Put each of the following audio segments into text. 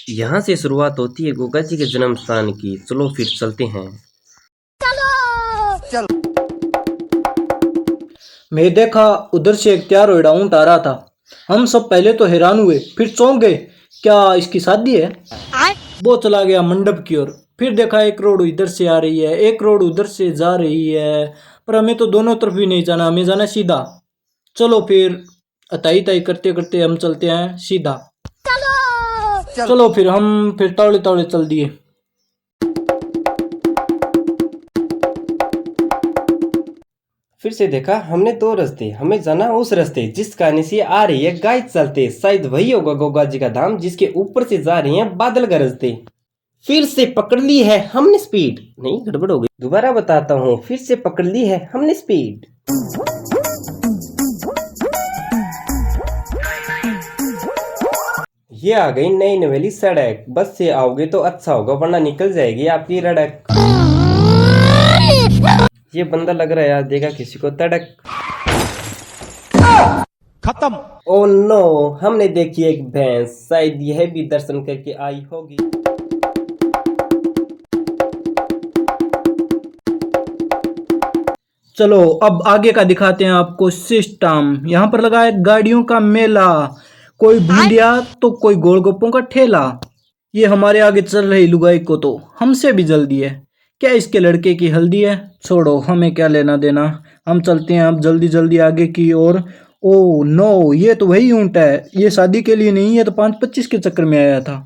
यहाँ से शुरुआत होती है गोगा जी के जन्म स्थान की। चलो फिर चलते हैं। मैं देखा उधर से एक तैयार हो ऊँट आ रहा था। हम सब पहले तो हैरान हुए, फिर चौंक गए, क्या इसकी शादी है? वो चला गया मंडप की ओर। फिर देखा एक रोड इधर से आ रही है, एक रोड उधर से जा रही है, पर हमें तो दोनों तरफ भी नहीं जाना, हमें जाना सीधा। चलो फिर अताई ताई करते करते हम चलते हैं सीधा। चलो फिर हम फिर तौड़े तौड़े चल दिए। फिर से देखा हमने दो रास्ते, हमें जाना उस रास्ते जिस कहने से आ रही है गाय चलते। शायद वही होगा गोगा जी का धाम जिसके ऊपर से जा रही हैं बादल गरजते। फिर से पकड़ ली है हमने स्पीड। नहीं, गड़बड़ हो गई, दोबारा बताता हूँ। फिर से पकड़ ली है हमने स्पीड। ये आ गई नई नवेली सड़क। बस से आओगे तो अच्छा होगा, वरना निकल जाएगी आपकी रड़क। ये बंदा लग रहा है यार, देगा किसी को तड़क। खत्म। ओ नो, हमने देखी एक भैंस, शायद यह भी दर्शन करके आई होगी। चलो अब आगे का दिखाते हैं आपको सिस्टम। यहाँ पर लगा है गाड़ियों का मेला, कोई बूंदिया तो कोई गोलगप्पों का ठेला। ये हमारे आगे चल रही लुगाई को तो हमसे भी जल्दी है। क्या इसके लड़के की हल्दी है? छोड़ो, हमें क्या लेना देना। हम चलते हैं अब जल्दी जल्दी आगे की ओर। ओ नो, ये तो वही ऊँट है। ये शादी के लिए नहीं है, तो 5-25 के चक्कर में आया था।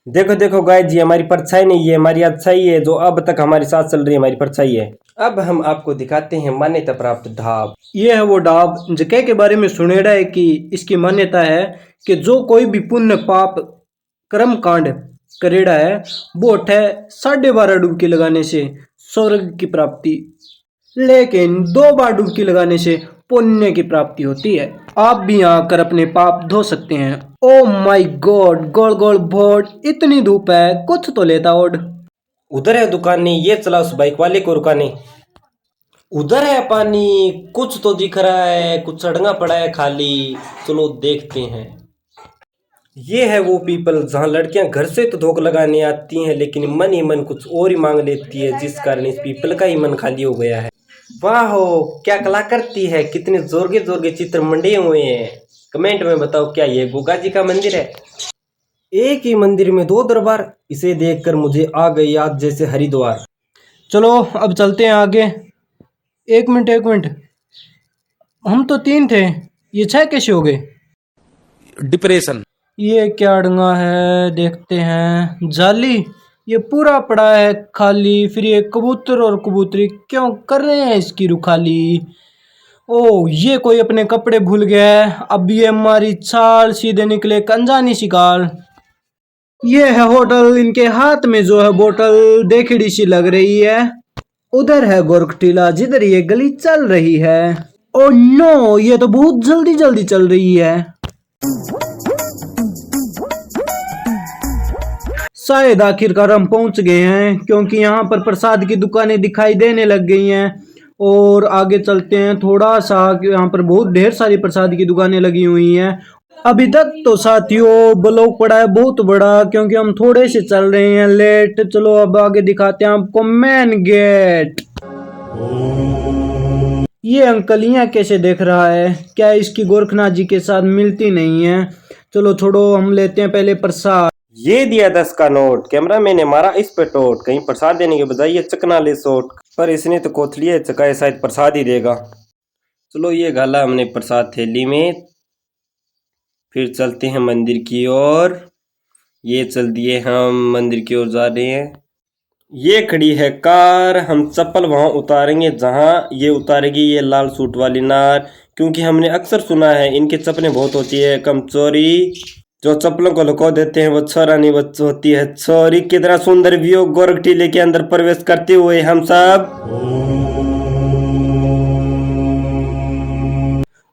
देखो देखो गाय जी, हमारी परछाई नहीं है, हमारी अच्छाई है जो अब तक हमारे साथ चल रही है, हमारी परछाई है। अब हम आपको दिखाते हैं मान्यता प्राप्त ढाब। ये है वो ढाब जगह के बारे में सुनेड़ा है कि इसकी मान्यता है कि जो कोई भी पुण्य पाप कर्म कांड करेड़ा है वो उठे 12.5 डुबकी लगाने से स्वर्ग की प्राप्ति, लेकिन 2 बार डुबकी लगाने से पुण्य की प्राप्ति होती है। आप भी यहाँ आकर अपने पाप धो सकते हैं। Oh my God, goal goal board, इतनी धूप है, कुछ तो लेता ओड। उधर है दुकानें, ये चला उस बाइक वाले को रुकाने। उधर है पानी, कुछ तो दिख रहा है, कुछ सड़ंगा पड़ा है खाली। चलो देखते हैं। ये है वो पीपल जहाँ लड़कियां घर से तो धोख लगाने आती हैं, लेकिन मन ही मन कुछ और ही मांग लेती है, जिस कारण इस पीपल का ही मन खाली हो गया है। वाह हो, क्या कला करती है, कितने जोरगे जोरगे चित्र मंडे हुए हैं। कमेंट में बताओ, क्या ये गोगा जी का मंदिर है? एक ही मंदिर में 2 दरबार, इसे देखकर मुझे आ गई याद जैसे हरिद्वार। चलो अब चलते हैं आगे। एक मिनट, हम तो 3 थे, ये 6 कैसे हो गए? डिप्रेशन। ये क्या डंगा है, देखते हैं। जाली, ये पूरा पड़ा है खाली। फिर ये कबूतर और कबूतरी क्यों कर रहे हैं इसकी रुखाली? ओ, ये कोई अपने कपड़े भूल गया है। अब ये हमारी चाल सीधे निकले कंजानी शिकार। ये है होटल, इनके हाथ में जो है बोतल देखड़ी सी लग रही है। उधर है गोरख टीला जिधर ये गली चल रही है। ओ नो, ये तो बहुत जल्दी जल्दी चल रही है। शायद आखिरकार हम पहुंच गए हैं, क्योंकि यहाँ पर प्रसाद की दुकानें दिखाई देने लग गई हैं। और आगे चलते हैं थोड़ा सा, यहाँ पर बहुत ढेर सारी प्रसाद की दुकानें लगी हुई हैं। अभी तक तो साथियों ब्लॉक पड़ा है बहुत बड़ा, क्योंकि हम थोड़े से चल रहे हैं लेट। चलो अब आगे दिखाते हैं आपको मेन गेट। ये अंकल यहाँ कैसे देख रहा है? क्या इसकी गोरखनाथ जी के साथ मिलती नहीं है? चलो छोड़ो, हम लेते हैं पहले प्रसाद। ये दिया 10 का नोट, कैमरामैन ने मारा इस पे टोट। कहीं प्रसाद देने के बजाय ये चकना ले सोट, पर इसने तो कोथलिया चकाए, शायद प्रसाद ही देगा। चलो ये गाला हमने प्रसाद थैली में। फिर चलते हैं मंदिर की ओर। ये चल दिए हम मंदिर की ओर जा रहे हैं। ये खड़ी है कार, हम चप्पल वहाँ उतारेंगे जहाँ ये उतारेगी ये लाल सूट वाली नार, क्योंकि हमने अक्सर सुना है इनकी चप्पलें बहुत होती है कम चोरी। जो चप्पलों को लुको देते हैं वो छोरा नहीं, वो होती है छोरी। कितना सुंदर व्यू गोरख टीले के अंदर प्रवेश करते हुए हम सब।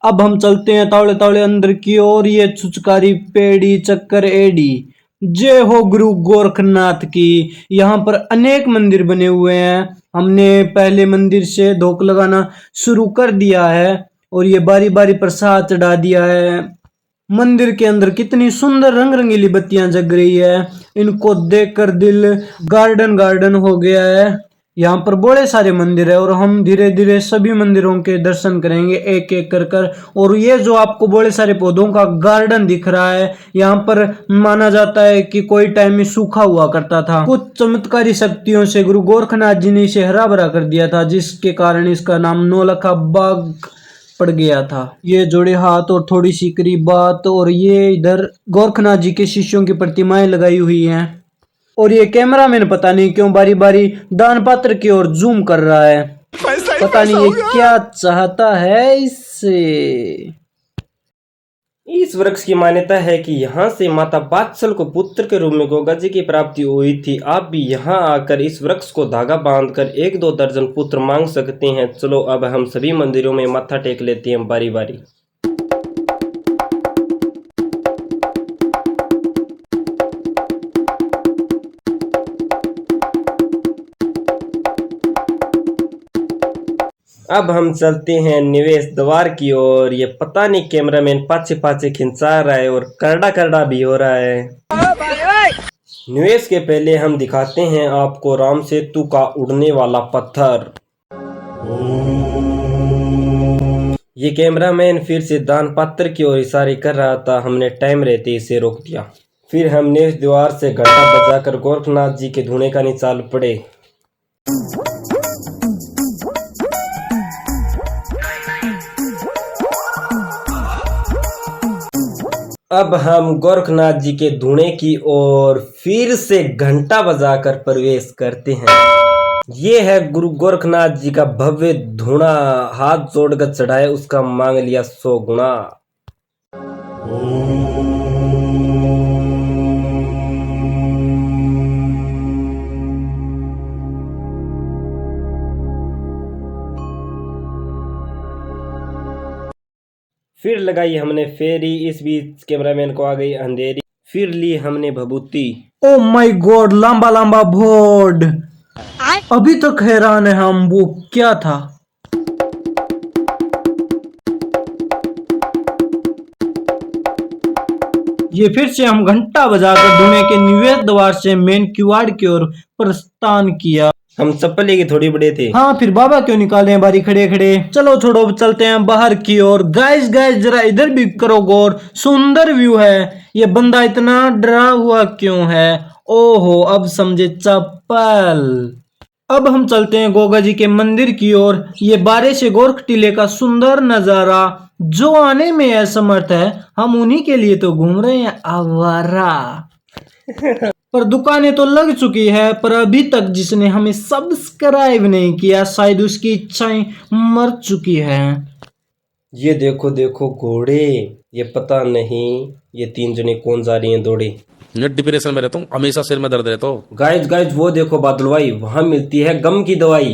अब हम चलते हैं तावड़े तावड़े अंदर की ओर। ये छुचकारी पेड़ी चक्कर एडी, जय हो गुरु गोरखनाथ की। यहाँ पर अनेक मंदिर बने हुए हैं। हमने पहले मंदिर से धोख लगाना शुरू कर दिया है और ये बारी बारी प्रसाद चढ़ा दिया है। मंदिर के अंदर कितनी सुंदर रंग रंगीली बत्तियां जग रही है, इनको देखकर दिल गार्डन गार्डन हो गया है। यहाँ पर बड़े सारे मंदिर है और हम धीरे धीरे सभी मंदिरों के दर्शन करेंगे एक एक कर कर। और ये जो आपको बड़े सारे पौधों का गार्डन दिख रहा है, यहाँ पर माना जाता है कि कोई टाइम में सूखा हुआ करता था। कुछ चमत्कारी शक्तियों से गुरु गोरखनाथ जी ने इसे हरा भरा कर दिया था, जिसके कारण इसका नाम नौलखा बाग पड़ गया था। ये जोड़े हाथ और थोड़ी सी करीब बात, और ये इधर गोरखनाथ जी के शिष्यों की प्रतिमाएं लगाई हुई हैं। और ये कैमरामैन पता नहीं क्यों बारी बारी दान पात्र की ओर जूम कर रहा है, पता नहीं ये क्या चाहता है इससे। इस वृक्ष की मान्यता है कि यहाँ से माता वात्सल को पुत्र के रूप में गोगा जी की प्राप्ति हुई थी। आप भी यहाँ आकर इस वृक्ष को धागा बांधकर 1-2 दर्जन पुत्र मांग सकते हैं। चलो अब हम सभी मंदिरों में माथा टेक लेते हैं बारी बारी। अब हम चलते हैं निवेश द्वार की ओर। ये पता नहीं कैमरामैन पाछे पाछे खिंचा रहा है और करड़ा करड़ा भी हो रहा है। निवेश के पहले हम दिखाते हैं आपको राम सेतु का उड़ने वाला पत्थर। ये कैमरामैन फिर से दान पात्र की ओर इशारे कर रहा था, हमने टाइम रहते इसे रोक दिया। फिर हम निवेश द्वार से घंटा बजाकर गोरखनाथ जी के धुने का निचाल पड़े। अब हम गोरखनाथ जी के धुने की ओर फिर से घंटा बजाकर प्रवेश करते हैं। ये है गुरु गोरखनाथ जी का भव्य धुना, हाथ जोड़कर चढ़ाए उसका मांग लिया 100 गुना। फिर लगाई हमने फेरी, इस बीच कैमरामैन को आ गई अंधेरी। फिर ली हमने भभूति। ओ माय गॉड, लंबा लंबा बोर्ड। अभी तक हैरान है हम, वो क्या था। ये फिर से हम घंटा बजाकर धुने के निवेश द्वार से मेन किवाड़ की ओर प्रस्थान किया। हम चप्पल लेके थोड़ी बड़े थे। हाँ, फिर बाबा क्यों निकाले हैं बारी खड़े खड़े। चलो छोड़ो, चलते हैं बाहर की ओर। गाइस गाइस जरा इधर भी करो गौर, सुंदर व्यू है। ये बंदा इतना डरा हुआ क्यों है। ओहो, अब समझे चप्पल। अब हम चलते हैं गोगा जी के मंदिर की ओर। ये बारे से गोरख टीले का सुंदर नजारा, जो आने में असमर्थ है, हम उन्हीं के लिए तो घूम रहे हैं आवारा। पर दुकानें तो लग चुकी है, पर अभी तक जिसने हमें सब्सक्राइब नहीं किया, शायद उसकी इच्छाएं मर चुकी हैं। ये देखो देखो घोड़े, ये पता नहीं ये 3 जने कौन जा रही हैं दौड़े। मैं डिप्रेशन में रहता हूँ, हमेशा सिर में दर्द रहता हो। गाइज गाइज वो देखो बादल भाई, वहां मिलती है गम की दवाई।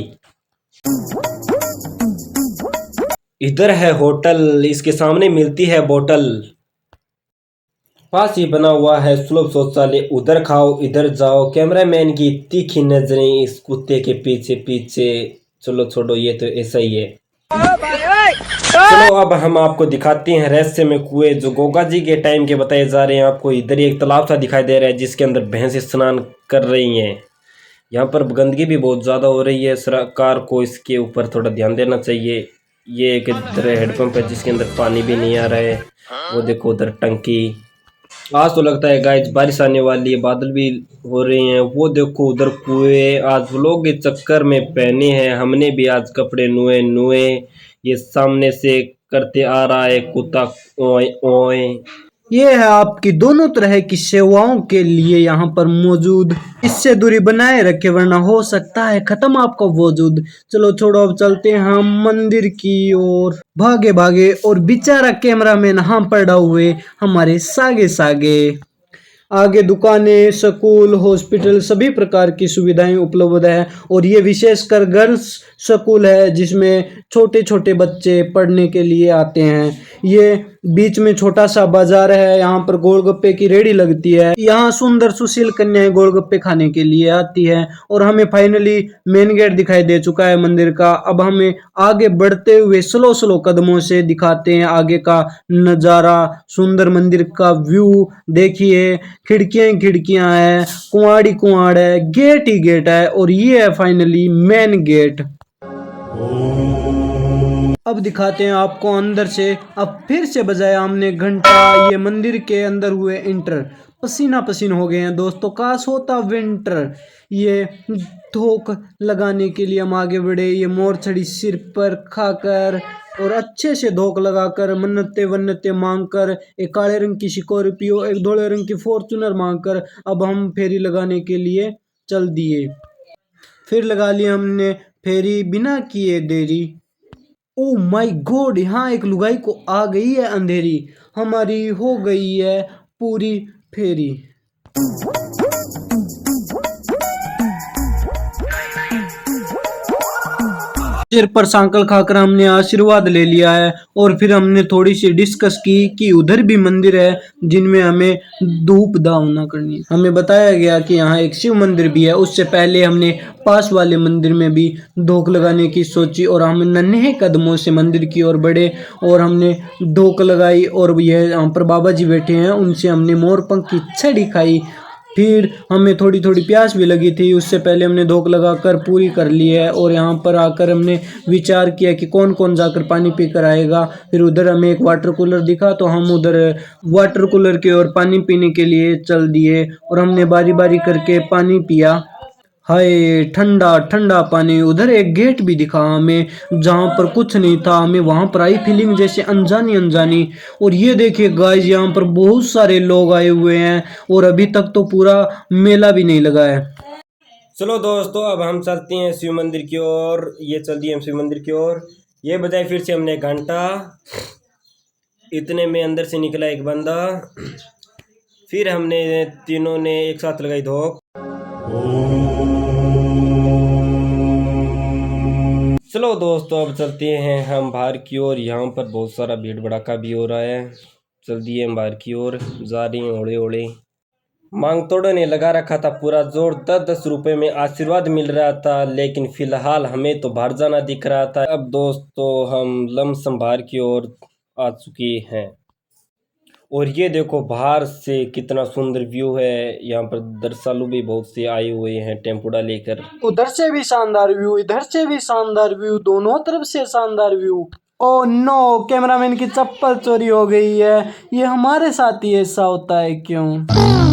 इधर है होटल, इसके सामने मिलती है बोतल। पास ही बना हुआ है सुलभ शौचालय, उधर खाओ इधर जाओ। कैमरामैन की तीखी नजरें इस कुत्ते के पीछे पीछे। चलो छोड़ो, ये तो ऐसा ही है। चलो अब हम आपको दिखाते हैं रहस्य में कुएं, जो गोगा जी के टाइम के बताए जा रहे हैं आपको। इधर एक तालाब सा दिखाई दे रहा है जिसके अंदर भैंस स्नान कर रही हैं। यहाँ पर गंदगी भी बहुत ज़्यादा हो रही है, सरकार को इसके ऊपर थोड़ा ध्यान देना चाहिए। ये एक इधर हेडपम्प है जिसके अंदर पानी भी नहीं आ रहा है। वो देखो उधर टंकी। आज तो लगता है गाइस बारिश आने वाली है, बादल भी हो रहे हैं। वो देखो उधर कुएं। आज व्लॉग के चक्कर में पहने हैं हमने भी आज कपड़े नुए। ये सामने से करते आ रहा है कुत्ता ओए ओए। ये है आपकी दोनों तरह की सेवाओं के लिए यहाँ पर मौजूद। इससे दूरी बनाए रखे, वरना हो सकता है खत्म आपका वजूद। चलो छोड़ो, अब चलते हैं हम मंदिर की ओर। भागे भागे, और बेचारा कैमरामैन हम पड़ा हुए हमारे सागे सागे। आगे दुकानें, स्कूल, हॉस्पिटल, सभी प्रकार की सुविधाएं उपलब्ध है। और ये विशेषकर गर्ल्स स्कूल है जिसमें छोटे छोटे बच्चे पढ़ने के लिए आते हैं। ये बीच में छोटा सा बाजार है, यहाँ पर गोलगप्पे की रेडी लगती है। यहाँ सुंदर सुशील कन्याएं गोलगप्पे खाने के लिए आती है। और हमें फाइनली मेन गेट दिखाई दे चुका है मंदिर का। अब हमें आगे बढ़ते हुए स्लो स्लो कदमों से दिखाते हैं आगे का नजारा। सुंदर मंदिर का व्यू देखिए, खिड़कियां ही खिड़कियां है, कुंवाड़ी कुंवाड़ है, गेट ही गेट है, और ये है फाइनली मेन गेट। अब दिखाते हैं आपको अंदर से। अब फिर से बजाया हमने घंटा, ये मंदिर के अंदर हुए इंटर। पसीना पसीन हो गए हैं दोस्तों, काश होता विंटर। ये धोख लगाने के लिए हम आगे बढ़े, ये मोर छड़ी सिर पर खाकर और अच्छे से धोख लगाकर, मन्नते वन्नते मांग कर, एक काले रंग की स्कॉर्पियो, एक धोले रंग की फॉर्चूनर मांग कर अब हम फेरी लगाने के लिए चल दिए। फिर लगा लिया हमने फेरी बिना किए देरी। ओ माय गॉड, यहाँ एक लुगाई को आ गई है अंधेरी, हमारी हो गई है पूरी फेरी। सिर पर सांकल खाकर हमने आशीर्वाद ले लिया है। और फिर हमने थोड़ी सी डिस्कस की कि उधर भी मंदिर है जिनमें हमें धूप दावना करनी है। हमें बताया गया कि यहाँ एक शिव मंदिर भी है। उससे पहले हमने पास वाले मंदिर में भी धोख लगाने की सोची और हम नन्हे कदमों से मंदिर की ओर बढ़े और हमने धोख लगाई। और यह यहाँ पर बाबा जी बैठे हैं, उनसे हमने मोरपंख की छड़ी खाई। फिर हमें थोड़ी थोड़ी प्यास भी लगी थी, उससे पहले हमने धोख लगाकर पूरी कर ली है। और यहाँ पर आकर हमने विचार किया कि कौन कौन जाकर पानी पी कर आएगा। फिर उधर हमें एक वाटर कूलर दिखा तो हम उधर वाटर कूलर की ओर पानी पीने के लिए चल दिए और हमने बारी बारी करके पानी पिया। हाय ठंडा ठंडा पानी। उधर एक गेट भी दिखा हमें जहाँ पर कुछ नहीं था, हमें वहां पर आई फीलिंग जैसे अनजानी अनजानी। और ये देखिए गाइस, यहाँ पर बहुत सारे लोग आए हुए हैं और अभी तक तो पूरा मेला भी नहीं लगा है। चलो दोस्तों, अब हम चलते हैं शिव मंदिर की ओर। ये चल दिए हम शिव मंदिर की ओर। ये बजाय फिर से हमने घंटा, इतने में अंदर से निकला एक बंदा। फिर हमने तीनों ने एक साथ लगाई धोख। चलो दोस्तों, अब चलते हैं हम बाहर की ओर। यहाँ पर बहुत सारा भीड़ भड़ाका भी हो रहा है। चल दिए हम बाहर की ओर, जा रही हैं ओढ़े ओढ़े। मांग तोड़ो ने लगा रखा था पूरा जोर, 10-10 रुपए में आशीर्वाद मिल रहा था, लेकिन फिलहाल हमें तो बाहर जाना दिख रहा था। अब दोस्तों हम लमसम बाहर की ओर आ चुके हैं और ये देखो बाहर से कितना सुंदर व्यू है। यहाँ पर दर्शनालु भी बहुत से आए हुए हैं टेम्पोड़ा लेकर। उधर से भी शानदार व्यू, इधर से भी शानदार व्यू, दोनों तरफ से शानदार व्यू। ओ नो, कैमरामैन की चप्पल चोरी हो गई है। ये हमारे साथ ही ऐसा होता है क्यों?